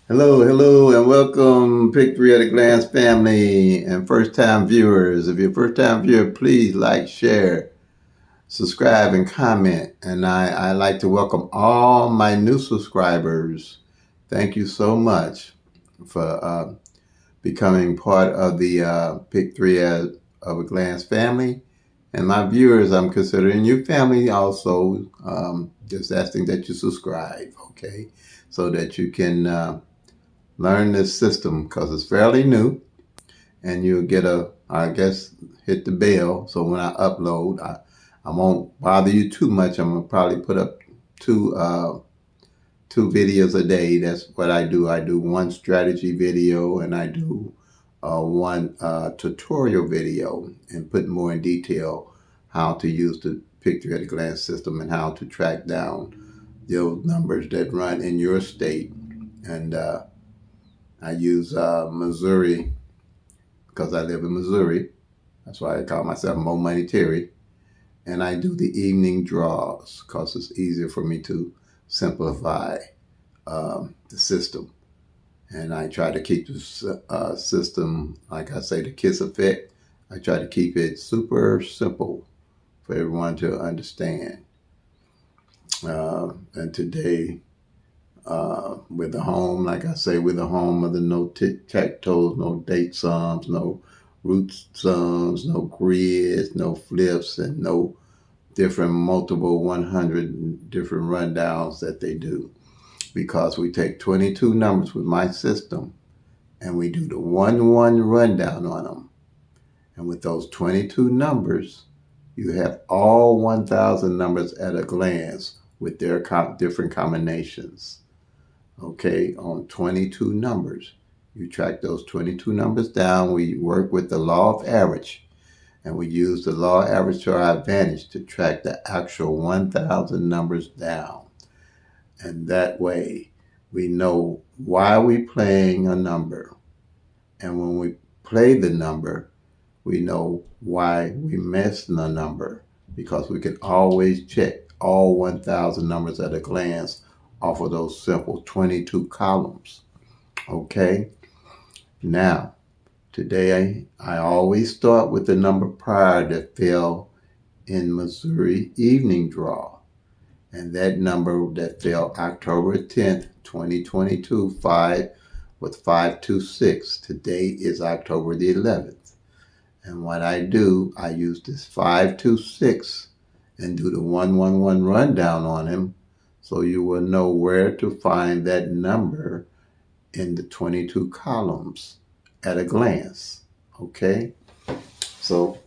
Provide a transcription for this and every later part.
Hello, and welcome, Pick Three at a Glance family and first-time viewers. If you're a first-time viewer, please like, share, subscribe, and comment. And I like to welcome all my new subscribers. Thank you so much for becoming part of the Pick Three at of a Glance family. And my viewers, I'm considering you family also. Just asking that you subscribe, okay, so that you can learn this system because it's fairly new, and you'll get I guess, hit the bell. So when I upload, I won't bother you too much. I'm gonna probably put up two videos a day. That's what I do. I do one strategy video and I do one tutorial video and put more in detail how to use the picture at a glance system and how to track down those numbers that run in your state. And I use Missouri because I live in Missouri. That's why I call myself Mo Money Terry. And I do the evening draws because it's easier for me to simplify the system. And I try to keep the system, like I say, the KISS effect. I try to keep it super simple for everyone to understand. And today, with the home, like I say, with the home of the no tic-tac-toes, no date sums, no root sums, no grids, no flips, and no different multiple 100 different rundowns that they do. Because we take 22 numbers with my system and we do the 1-1 rundown on them. And with those 22 numbers, you have all 1,000 numbers at a glance with their different combinations. Okay, on 22 numbers. You track those 22 numbers down. We work with the law of average, and we use the law of average to our advantage to track the actual 1,000 numbers down. And that way, we know why we're playing a number. And when we play the number, we know why we missed the number, because we can always check all 1,000 numbers at a glance off of those simple 22 columns. Okay? Now, today I always start with the number prior that fell in Missouri evening draw. And that number that fell October 10th, 2022, 526. Today is October the 11th. And what I do, I use this 526 and do the 111 rundown on him, so you will know where to find that number in the 22 columns at a glance. Okay? So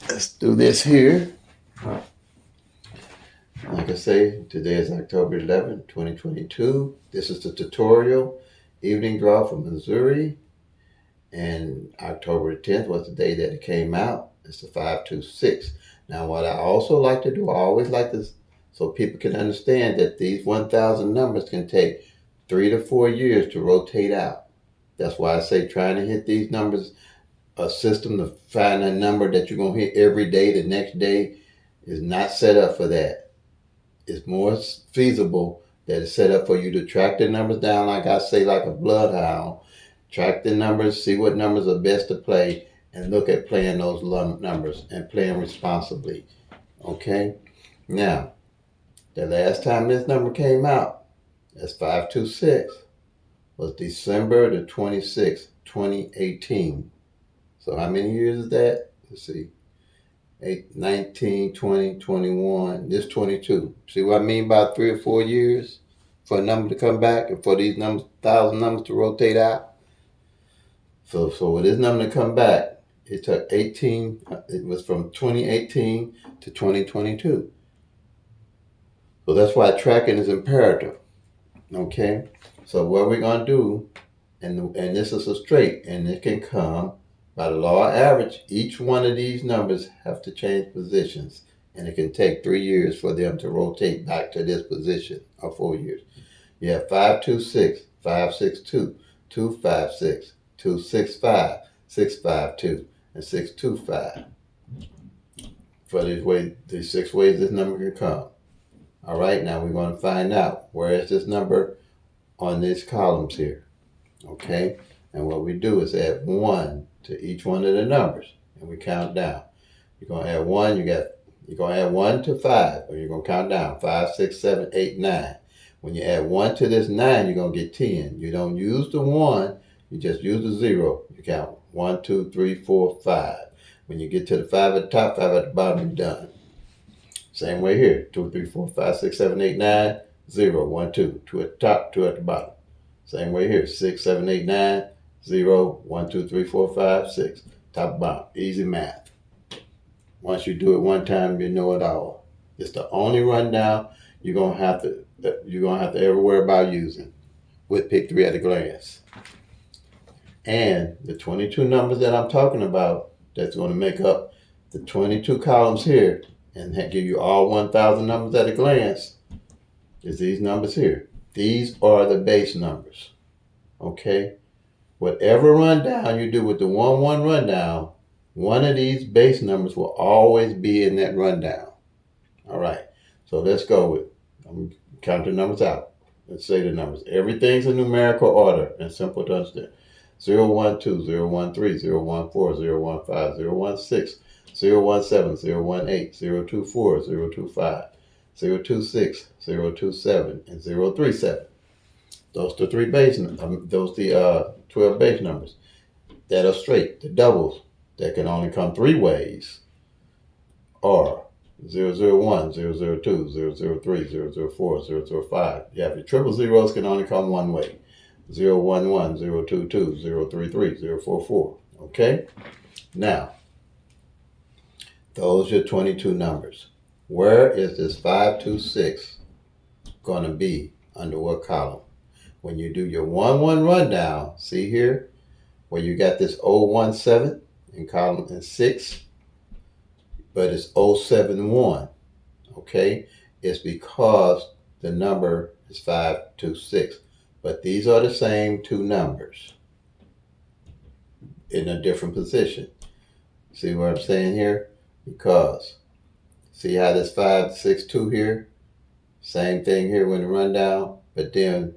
let's do this here. Like I say, today is October 11th, 2022. This is the tutorial evening draw from Missouri. And October 10th was the day that it came out. It's the 526. Now, what I also like to do, I always like this so people can understand that these 1,000 numbers can take 3 to 4 years to rotate out. That's why I say trying to hit these numbers, a system to find a number that you're going to hit every day, the next day, is not set up for that. It's more feasible that it's set up for you to track the numbers down, like I say, like a bloodhound. Track the numbers, see what numbers are best to play, and look at playing those numbers and playing responsibly. Okay? Now, the last time this number came out, that's 526, was December the 26th, 2018. So how many years is that? Let's see. 8, 19, 20, 21, this 22. See what I mean by 3 or 4 years for a number to come back and for these numbers, 1,000 numbers to rotate out? So for this number to come back, it took 18, it was from 2018 to 2022. So that's why tracking is imperative. Okay? So what we're going to do, and this is a straight, and it can come by the law of average. Each one of these numbers have to change positions, and it can take 3 years for them to rotate back to this position, or 4 years. You have 526, 562, 256, 265, 652, and 625. For these 6 ways this number can come. All right, now we're going to find out where is this number on these columns here. Okay? And what we do is add 1 to each one of the numbers, and we count down. You're gonna add 1. You're gonna add 1 to 5, or you're gonna count down 5, 6, 7, 8, 9. When you add 1 to this 9, you're gonna get 10. You don't use the 1. You just use the 0. You count 1, 2, 3, 4, 5. When you get to the 5 at the top, 5 at the bottom, you're done. Same way here. 2, 3, 4, 5, 6, 7, 8, 9. 0, 1, 2. 2 at the top, 2 at the bottom. Same way here. 6, 7, 8, 9. 0, 1, 2, 3, 4, 5, 6. Top and bottom. Easy math. Once you do it one time, you know it all. It's the only rundown you're gonna have to ever worry about using with Pick 3 at a glance. And the 22 numbers that I'm talking about, that's going to make up the 22 columns here and give you all 1,000 numbers at a glance, is these numbers here. These are the base numbers. Okay? Whatever rundown you do with the 1-1 rundown, one of these base numbers will always be in that rundown. All right. So let's go with, I'm going to count the numbers out. Let's say the numbers. Everything's in numerical order and simple to understand. 0, 1, 2, 0, 1, 3, 0, 1, 4, 0, 1, 5, 0, 1, 6, 0, 1, 7, 0, 1, 8, 0, 2, 4, 0, 2, 5, 0, 2, 6, 0, 2, 7, and 0, 3, 7. Those the 12 base numbers that are straight. The doubles that can only come 3 ways are 001, 002, 003, 004, 005. You have your triple zeros can only come one way. 011, 022, 033, 044. Okay? Now, those are 22 numbers. Where is this 526 going to be under what column? When you do your 1-1 rundown, see here where you got this 017 in column 6, but it's 071. Okay? It's because the number is 526. But these are the same two numbers in a different position. See what I'm saying here? Because see how this 562 here? Same thing here when the rundown, but then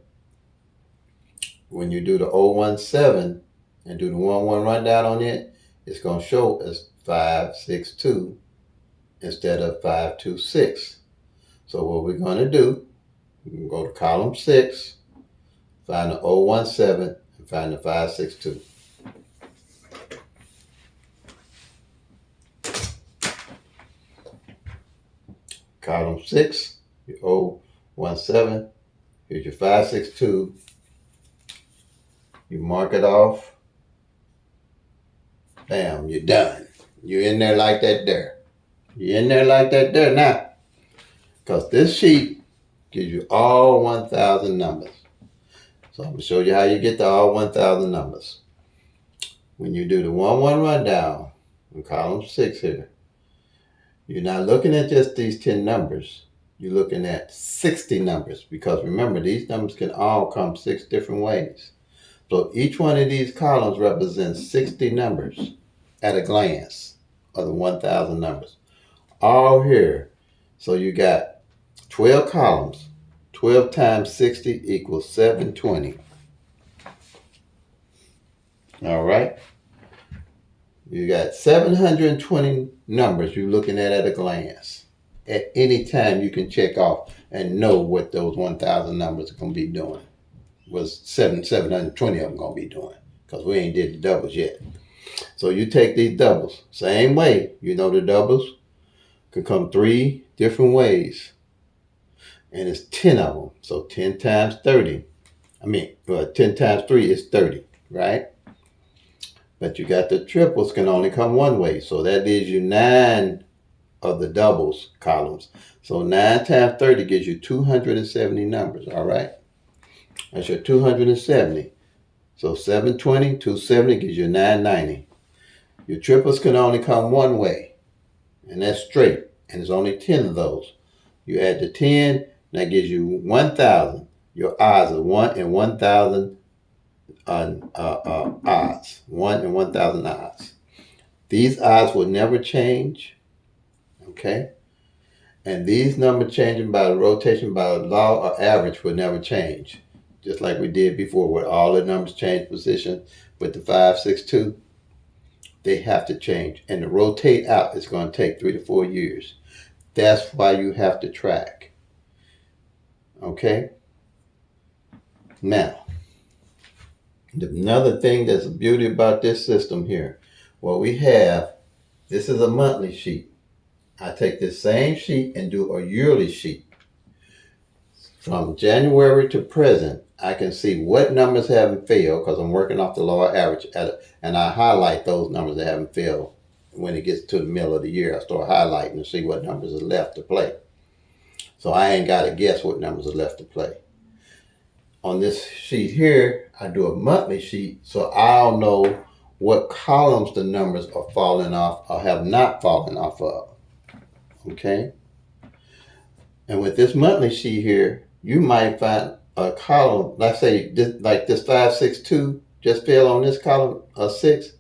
when you do the 017 and do the 1-1 rundown on it, it's going to show as 562 instead of 526. So what we're going to do, we can go to column 6, find the 017 and find the 562. Column 6, your 017, here's your 562. You mark it off. Bam, you're done. You're in there like that there. You're in there like that there now. Because this sheet gives you all 1,000 numbers. So I'm going to show you how you get to all 1,000 numbers. When you do the 1-1 rundown in column 6 here, you're not looking at just these 10 numbers. You're looking at 60 numbers. Because remember, these numbers can all come 6 different ways. So each one of these columns represents 60 numbers at a glance of the 1,000 numbers. All here. So you got 12 columns. 12 times 60 equals 720. All right. You got 720 numbers you're looking at a glance. At any time you can check off and know what those 1,000 numbers are going to be doing. Was 720 of them going to be doing, because we ain't did the doubles yet. So you take these doubles, same way. You know the doubles could come 3 different ways, and it's 10 of them. So 10 times 30. 10 times 3 is 30, right? But you got the triples can only come one way, so that leaves you 9 of the doubles columns. So 9 times 30 gives you 270 numbers, all right? That's your 270. So 720, 270 gives you 990. Your triples can only come one way, and that's straight. And there's only 10 of those. You add the 10, that gives you 1,000. Your odds are 1 in 1,000 odds. 1 in 1,000 odds. These odds will never change. Okay? And these numbers changing by rotation by law or average will never change. just like we did before, where all the numbers change position with the 562. They have to change, and to rotate out is going to take 3 to 4 years. That's why you have to track. Okay. Now, another thing that's a beauty about this system here, what we have, this is a monthly sheet. I take this same sheet and do a yearly sheet. From January to present, I can see what numbers haven't failed because I'm working off the lower average and I highlight those numbers that haven't failed. When it gets to the middle of the year, I start highlighting to see what numbers are left to play. So I ain't got to guess what numbers are left to play. On this sheet here, I do a monthly sheet so I'll know what columns the numbers are falling off or have not fallen off of. Okay? And with this monthly sheet here, you might find a column, let's say this, like this 562 just fell on this column of 6.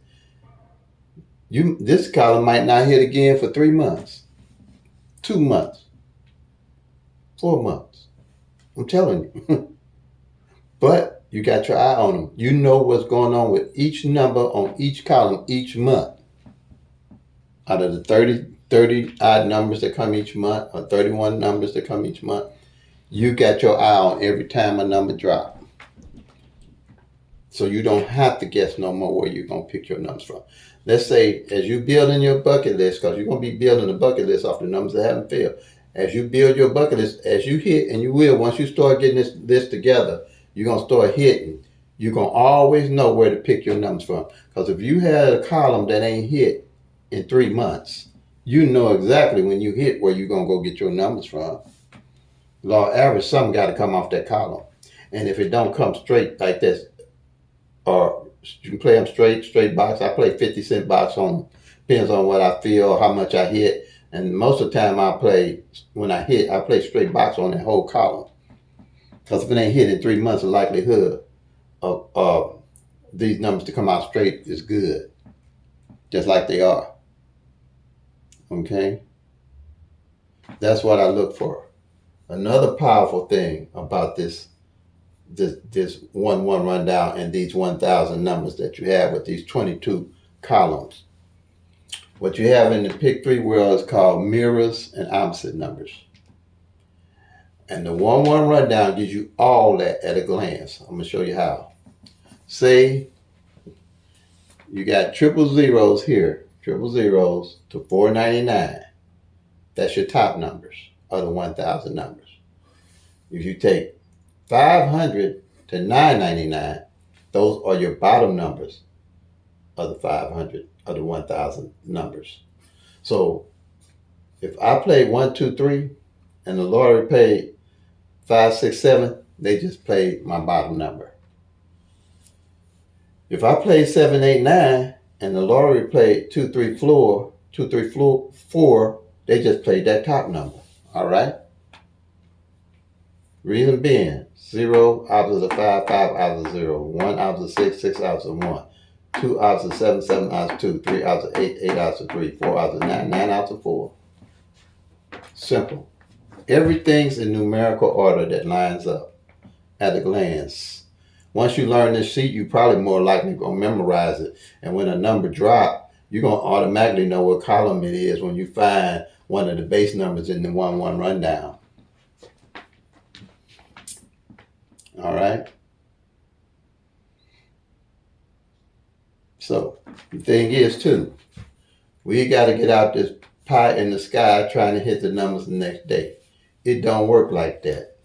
This column might not hit again for 3 months, 2 months, 4 months. I'm telling you. But you got your eye on them. You know what's going on with each number on each column each month. Out of the 30 odd numbers that come each month, or 31 numbers that come each month, you got your eye on every time a number drops. So you don't have to guess no more where you're going to pick your numbers from. Let's say as you building your bucket list, because you're going to be building a bucket list off the numbers that haven't failed. As you build your bucket list, as you hit, and you will, once you start getting this list together, you're going to start hitting. You're going to always know where to pick your numbers from. Because if you had a column that ain't hit in 3 months, you know exactly when you hit where you're going to go get your numbers from. Law average, something got to come off that column. And if it don't come straight like this, or you can play them straight box. I play 50-cent box on, depends on what I feel, how much I hit. And most of the time when I hit, I play straight box on that whole column. Because if it ain't hit in 3 months, the likelihood of these numbers to come out straight is good. Just like they are. Okay? That's what I look for. Another powerful thing about this 1-1 rundown and these 1,000 numbers that you have with these 22 columns. What you have in the Pick 3 world is called mirrors and opposite numbers. And the 1-1 rundown gives you all that at a glance. I'm going to show you how. Say you got triple zeros here, triple zeros to 499. That's your top numbers of the 1,000 numbers. If you take 500 to 999, those are your bottom numbers of the 500 of the 1,000 numbers. So if I played 1, 2, 3, and the lottery paid 5, 6, 7, they just played my bottom number. If I played 7, 8, 9, and the lottery played 2, 3, 4, 4, they just played that top number. All right. Reason being, 0 opposite of 5, 5 opposite of 0, 1 opposite of 6, 6 opposite of 1, 2 opposite of 7, 7 opposite of 2, 3 opposite of 8, 8 opposite of 3, 4 opposite of 9, 9 opposite of 4. Simple. Everything's in numerical order that lines up at a glance. Once you learn this sheet, you probably more likely going to memorize it. And when a number drop, you're going to automatically know what column it is when you find one of the base numbers in the 1-1 rundown. All right. So the thing is too, we got to get out this pie in the sky trying to hit the numbers the next day. It don't work like that.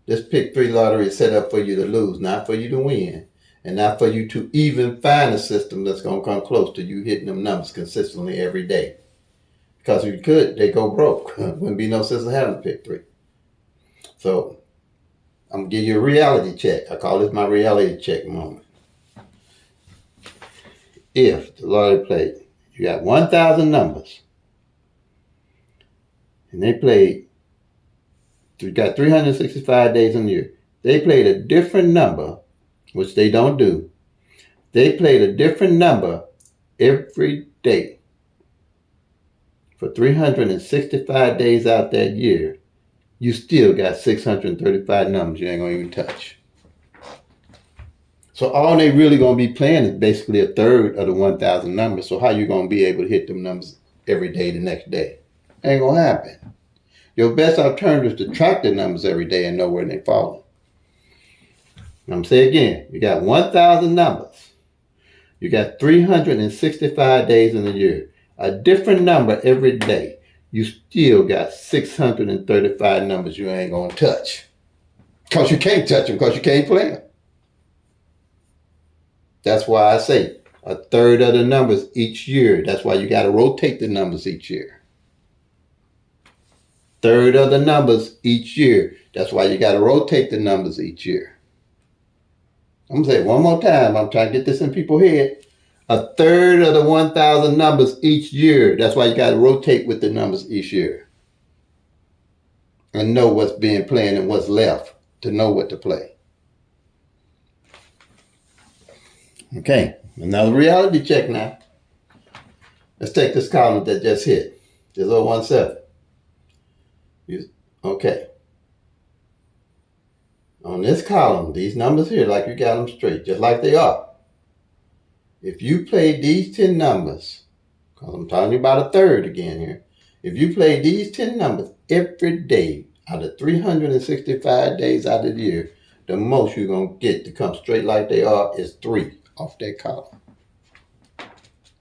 This Pick 3 lottery is set up for you to lose, not for you to win, and not for you to even find a system that's going to come close to you hitting them numbers consistently every day. Because if you could, they go broke. Wouldn't be no system having Pick 3. So I'm going to give you a reality check. I call this my reality check moment. If the lottery played, you got 1,000 numbers, and they played, you got 365 days in a year. They played a different number, which they don't do. They played a different number every day for 365 days out that year. you still got 635 numbers you ain't gonna even touch. So all they really gonna be playing is basically a third of the 1,000 numbers. So how you gonna be able to hit them numbers every day the next day? Ain't gonna happen. Your best alternative is to track the numbers every day and know where they fall. I'm gonna say again, you got 1,000 numbers. You got 365 days in a year. A different number every day. You still got 635 numbers you ain't gonna touch. Because you can't touch them because you can't play them. That's why I say a third of the numbers each year. That's why you got to rotate the numbers each year. Third of the numbers each year. That's why you got to rotate the numbers each year. I'm going to say it one more time. I'm trying to get this in people's head. A third of the 1,000 numbers each year. That's why you got to rotate with the numbers each year. And know what's being played and what's left to know what to play. Okay, another reality check now. Let's take this column that just hit. This 017. Okay. On this column, these numbers here, like you got them straight, just like they are. If you play these 10 numbers, because I'm telling you about a third again here. If you play these 10 numbers every day out of 365 days out of the year, the most you're going to get to come straight like they are is 3 off that column.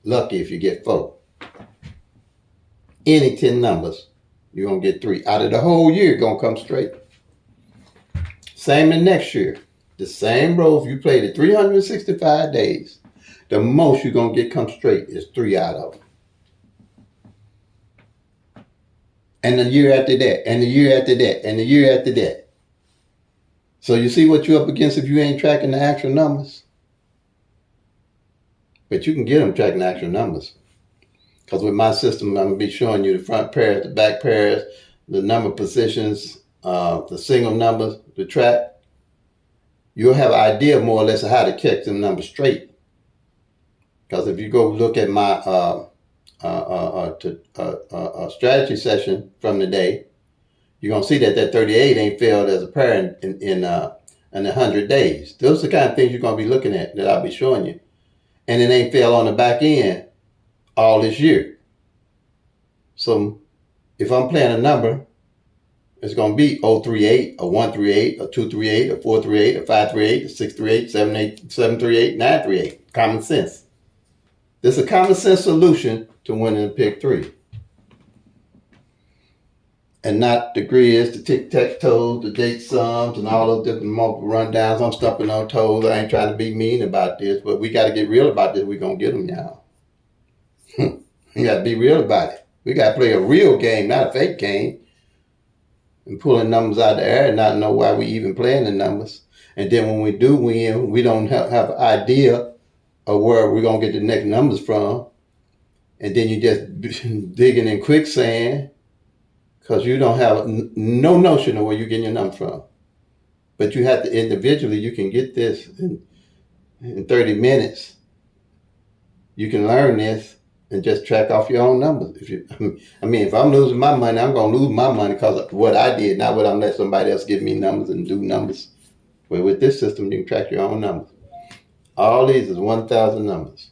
Lucky if you get 4. Any 10 numbers, you're going to get 3. Out of the whole year, you're going to come straight. Same in next year. The same row, if you played it 365 days, the most you're going to get come straight is 3 out of them. And the year after that, and the year after that, and the year after that. So you see what you're up against if you ain't tracking the actual numbers? But you can get them tracking the actual numbers. Because with my system, I'm going to be showing you the front pairs, the back pairs, the number positions, the single numbers, the track. You'll have an idea more or less of how to catch them numbers straight. Because if you go look at my strategy session from the day, you're going to see that 38 ain't failed as a pair in 100 days. Those are the kind of things you're going to be looking at that I'll be showing you. And it ain't failed on the back end all this year. So if I'm playing a number, it's going to be 038, a 138, a 238, a 438, a 538, a 638, 738, 938. Common sense. This is a common sense solution to winning the pick 3. And not the grids, the tic-tac-toes, the date sums, and all those different multiple rundowns. I'm stumping on toes. I ain't trying to be mean about this, but we got to get real about this. We're going to get them, y'all. You got to be real about it. We got to play a real game, not a fake game. And pulling numbers out of the air and not know why we even playing the numbers. And then when we do win, we don't have an idea of where we're going to get the next numbers from. And then you just digging in quicksand because you don't have no notion of where you're getting your numbers from. But you have to individually, you can get this in 30 minutes. You can learn this and just track off your own numbers. If I'm losing my money, I'm going to lose my money because of what I did, not what I'm letting somebody else give me numbers and do numbers. But with this system, you can track your own numbers. All these is 1,000 numbers.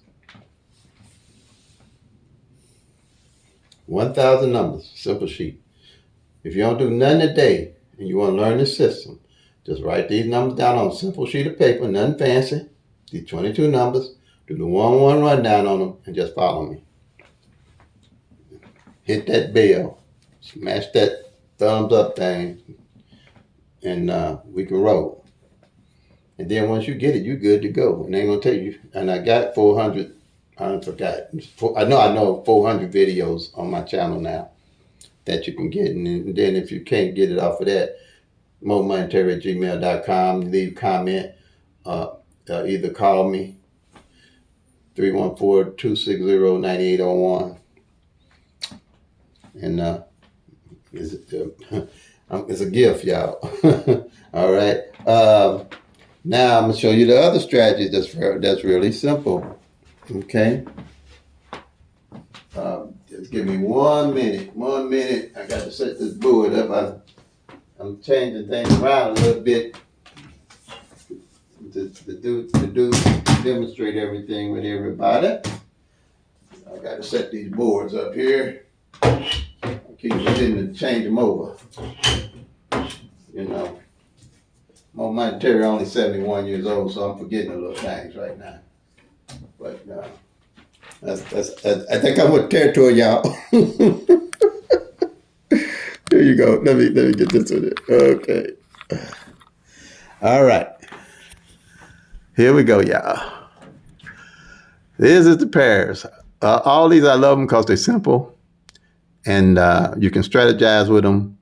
1,000 numbers, simple sheet. If you don't do nothing today and you want to learn this system, just write these numbers down on a simple sheet of paper, nothing fancy. These 22 numbers, do the 1-1 rundown on them, and just follow me. Hit that bell, smash that thumbs up thing, and we can roll. And then once you get it, you're good to go. And they ain't gonna tell you. And I got 400. I forgot. I know 400 videos on my channel now that you can get. And then if you can't get it off of that, moremonetary@gmail.com. Leave a comment. Either call me 314-260-9801. And it's a gift, y'all. All right. Now I'm gonna show you the other strategy that's really simple. Okay. Just give me 1 minute. 1 minute. I got to set this board up. I'm changing things around a little bit to demonstrate everything with everybody. I got to set these boards up here. I keep forgetting to change them over. You know, my Terry only 71 years old, so I'm forgetting a little things right now. But I think I'm with territory, y'all. There you go. Let me get this with it. Okay. All right. Here we go, y'all. This is the pairs. All these I love them because they're simple, and you can strategize with them.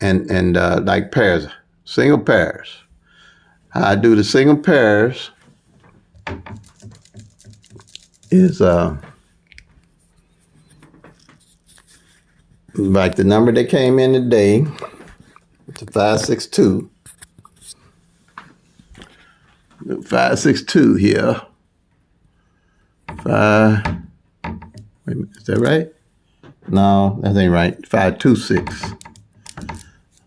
And like pairs, single pairs. How I do the single pairs is like the number that came in today. It's a 562. 562 here. Wait a minute, is that right? No, that ain't right. 526.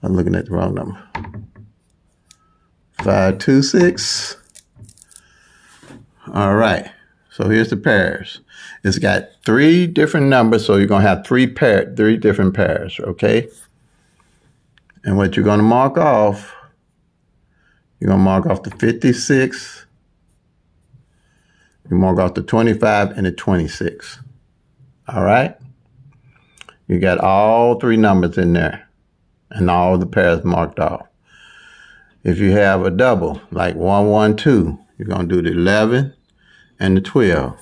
I'm looking at the wrong number. 526. All right. So here's the pairs. It's got 3 different numbers, so you're gonna have 3 different pairs, okay? And what you're gonna mark off, you're gonna mark off the 56, you mark off the 25 and the 26. All right? You got all 3 numbers in there and all the pairs marked off. If you have a double, like 112, you're gonna do the 11 and the 12.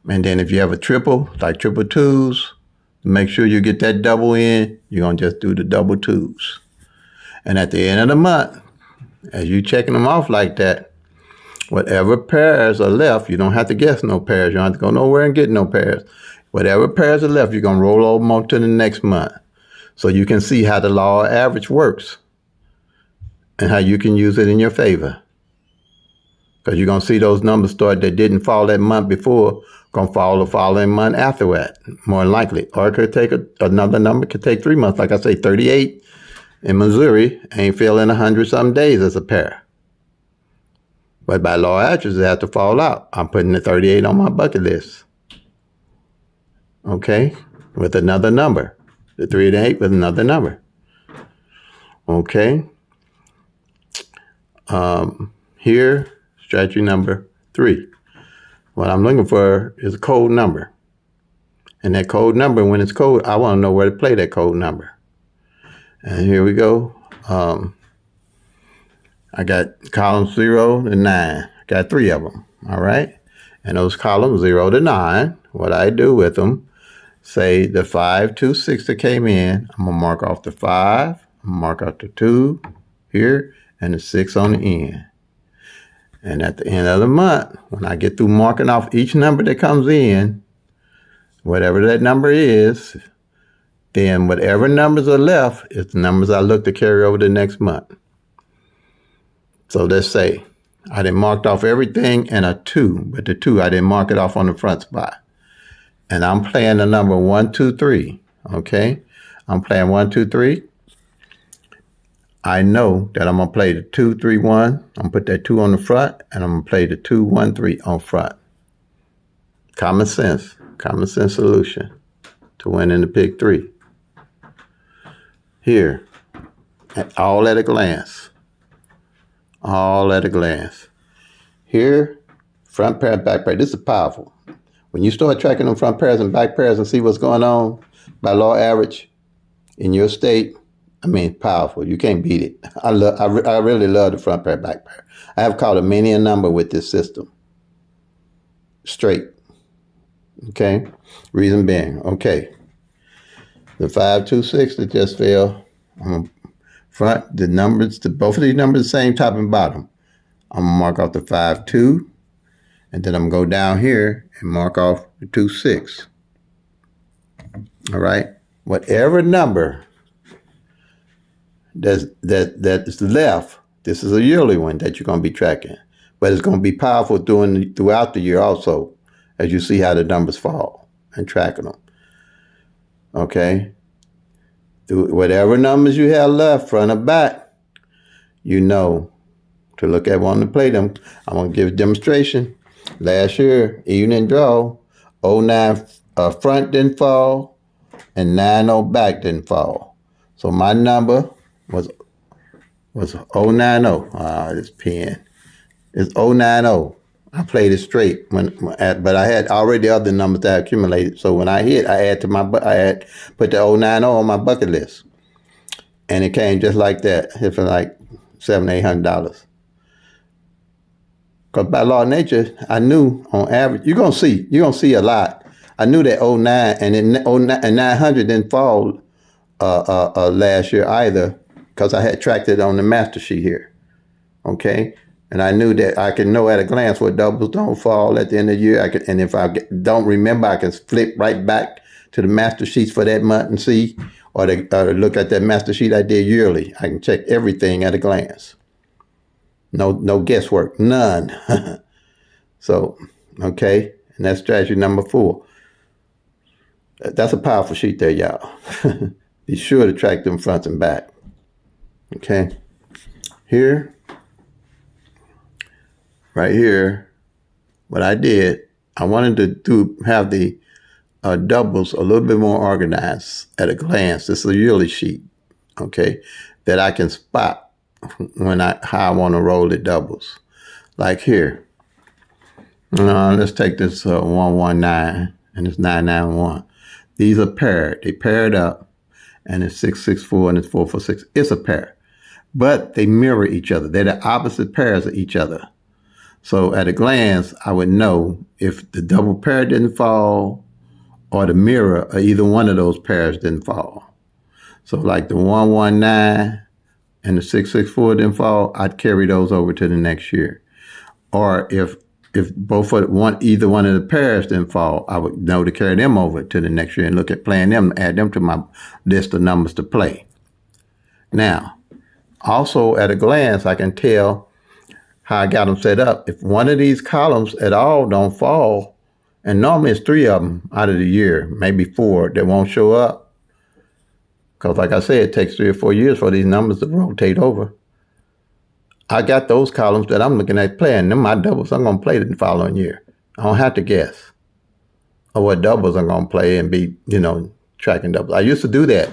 And then if you have a triple, like triple twos, to make sure you get that double in, you're gonna just do the double twos. And at the end of the month, as you checking them off like that, whatever pairs are left, you don't have to guess no pairs. You don't have to go nowhere and get no pairs. Whatever pairs are left, you're gonna roll over them to the next month. So you can see how the law of average works and how you can use it in your favor. Because you're going to see those numbers start that didn't fall that month before, going to fall the following month after that, more than likely. Or it could take another number, could take 3 months. Like I say, 38 in Missouri ain't failing 100-something days as a pair. But by law of averages, it has to fall out. I'm putting the 38 on my bucket list. Okay? With another number. The 3 and 8 with another number. Okay? Here, strategy number 3. What I'm looking for is a code number. And that code number, when it's code, I want to know where to play that code number. And here we go. I got columns 0 to 9. Got 3 of them. All right? And those columns 0 to 9, what I do with them, say the 526 that came in, I'm going to mark off the 5, I'm going to mark off the 2 here, and the 6 on the end. And at the end of the month, when I get through marking off each number that comes in, whatever that number is, then whatever numbers are left is the numbers I look to carry over the next month. So let's say I didn't marked off everything and a 2, but the 2, I didn't mark it off on the front spot. And I'm playing the number 1, 2, 3, okay? I'm playing 1, 2, 3. I know that I'm going to play the 2, 3, 1. I'm going to put that 2 on the front, and I'm going to play the 2, 1, 3 on front. Common sense solution to winning the pick 3. Here, all at a glance. All at a glance. Here, front pair and back pair. This is powerful. When you start tracking them front pairs and back pairs and see what's going on by law average in your state, I mean, powerful. You can't beat it. I really love the front pair, back pair. I have caught many a number with this system. Straight. Okay? Reason being, okay. The 526 that just fell on front, the numbers, both of these numbers the same top and bottom. I'm going to mark off the 5-2, and then I'm going to go down here and mark off the 2-6. All right? Whatever number that is left, this is a yearly one that you're going to be tracking. But it's going to be powerful throughout the year also, as you see how the numbers fall and tracking them. Okay? Whatever numbers you have left, front or back, you know to look at one to play them. I'm going to give a demonstration. Last year, evening draw, '09 front didn't fall, and '90 back didn't fall. So my number was 090. This pen. It's 090. I played it straight, but I had already other numbers that I accumulated. So when I hit, I had put the 090 on my bucket list, and it came just like that. It for like $700-800. Because by law of nature, I knew on average you're gonna see a lot. I knew that '09 and then '09 and 900 didn't fall last year either, because I had tracked it on the master sheet here. Okay. And I knew that I could know at a glance what doubles don't fall at the end of the year. And if I don't remember, I can flip right back to the master sheets for that month and see, or look at that master sheet I did yearly. I can check everything at a glance. No guesswork, none. So, okay, and that's strategy number 4. That's a powerful sheet there, y'all. Be sure to track them front and back. Okay, here. Right here, what I did, I wanted to have the doubles a little bit more organized at a glance. This is a yearly sheet, okay, that I can spot how I want to roll the doubles. Like here, let's take this 119 and it's 991. These are paired. They paired up, and it's 664 and it's 446. It's a pair, but they mirror each other. They're the opposite pairs of each other. So at a glance, I would know if the double pair didn't fall or the mirror of either one of those pairs didn't fall. So like the 119 and the 664 didn't fall, I'd carry those over to the next year. Or if either one of the pairs didn't fall, I would know to carry them over to the next year and look at playing them, add them to my list of numbers to play. Now, also at a glance, I can tell how I got them set up. If one of these columns at all don't fall, and normally it's 3 of them out of the year, maybe 4 that won't show up, because like I said, it takes 3 or 4 years for these numbers to rotate over. I got those columns that I'm looking at playing. Them my doubles I'm going to play the following year. I don't have to guess or what doubles I'm going to play and be, tracking doubles. I used to do that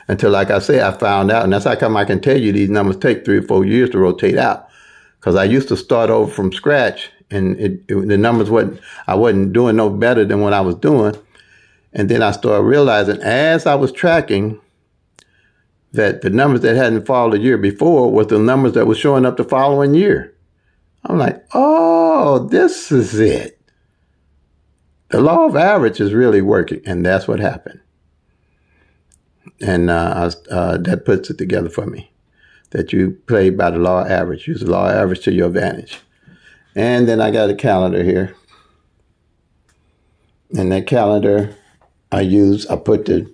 until, like I said, I found out, and that's how come I can tell you these numbers take 3 or 4 years to rotate out. Because I used to start over from scratch, and the numbers I wasn't doing no better than what I was doing. And then I started realizing as I was tracking that the numbers that hadn't fallen the year before was the numbers that were showing up the following year. I'm like, oh, this is it. The law of average is really working, and that's what happened. And that puts it together for me, that you play by the law of average. Use the law of average to your advantage. And then I got a calendar here. And that calendar I put the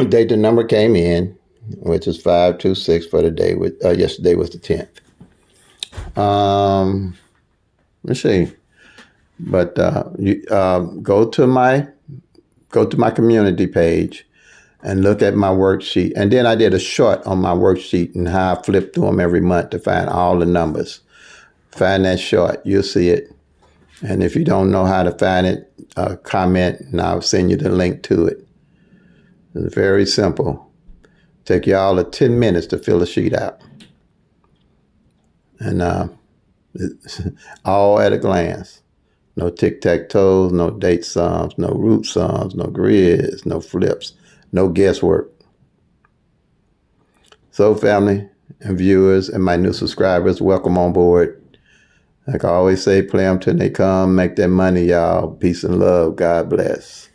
date the number came in, which is 5/26 for the day. Yesterday was the 10th. Let's see. But go to my community page and look at my worksheet. And then I did a short on my worksheet and how I flip through them every month to find all the numbers. Find that short, you'll see it. And if you don't know how to find it, comment and I'll send you the link to it. It's very simple. Take you all 10 minutes to fill the sheet out. And all at a glance. No tic-tac-toes, no date sums, no root sums, no grids, no flips. No guesswork. So family and viewers and my new subscribers, welcome on board. Like I always say, play them till they come, make that money, y'all. Peace and love. God bless.